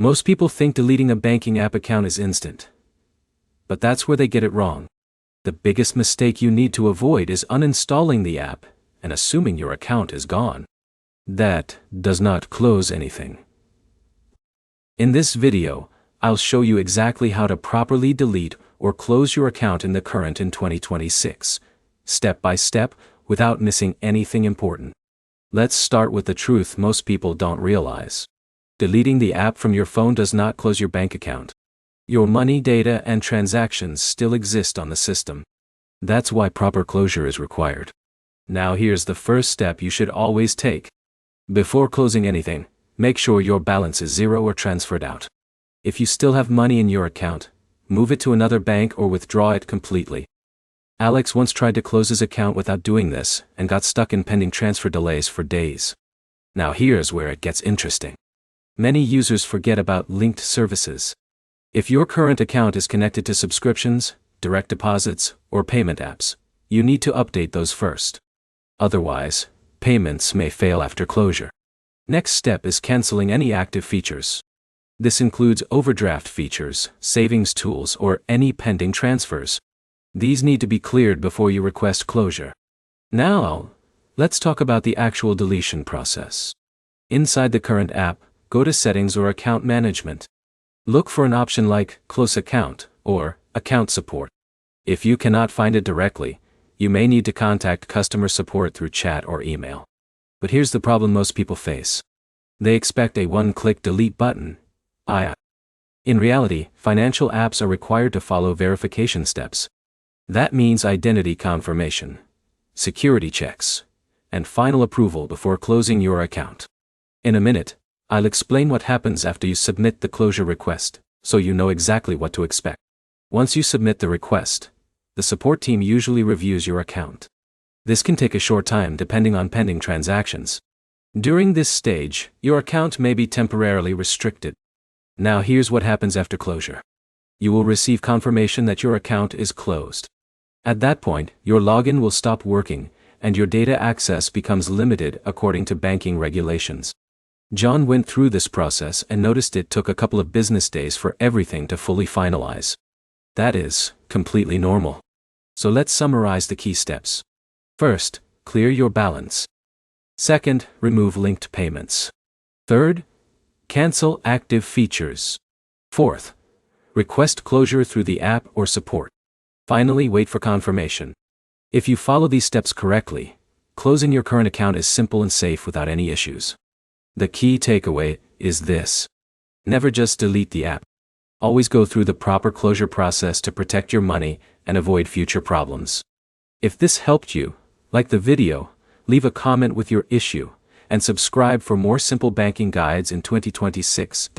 Most people think deleting a banking app account is instant. But that's where they get it wrong. The biggest mistake you need to avoid is uninstalling the app and assuming your account is gone. That does not close anything. In this video, I'll show you exactly how to properly delete or close your account in the current in 2026, step by step, without missing anything important. Let's start with the truth most people don't realize. Deleting the app from your phone does not close your bank account. Your money, data, and transactions still exist on the system. That's why proper closure is required. Now here's the first step you should always take. Before closing anything, make sure your balance is zero or transferred out. If you still have money in your account, move it to another bank or withdraw it completely. Alex once tried to close his account without doing this and got stuck in pending transfer delays for days. Now here's where it gets interesting. Many users forget about linked services. If your current account is connected to subscriptions, direct deposits, or payment apps, you need to update those first. Otherwise, payments may fail after closure. Next step is canceling any active features. This includes overdraft features, savings tools, or any pending transfers. These need to be cleared before you request closure. Now, let's talk about the actual deletion process. Inside the current app, go to Settings or Account Management. Look for an option like Close Account or Account Support. If you cannot find it directly, you may need to contact customer support through chat or email. But here's the problem most people face. They expect a one-click delete button. In reality, financial apps are required to follow verification steps. That means identity confirmation, security checks, and final approval before closing your account. In a minute, I'll explain what happens after you submit the closure request, so you know exactly what to expect. Once you submit the request, the support team usually reviews your account. This can take a short time depending on pending transactions. During this stage, your account may be temporarily restricted. Now here's what happens after closure. You will receive confirmation that your account is closed. At that point, your login will stop working, and your data access becomes limited according to banking regulations. John went through this process and noticed it took a couple of business days for everything to fully finalize. That is completely normal. So let's summarize the key steps. First, clear your balance. Second, remove linked payments. Third, cancel active features. Fourth, request closure through the app or support. Finally, wait for confirmation. If you follow these steps correctly, closing your current account is simple and safe without any issues. The key takeaway is this. Never just delete the app. Always go through the proper closure process to protect your money and avoid future problems. If this helped you, like the video, leave a comment with your issue, and subscribe for more simple banking guides in 2026.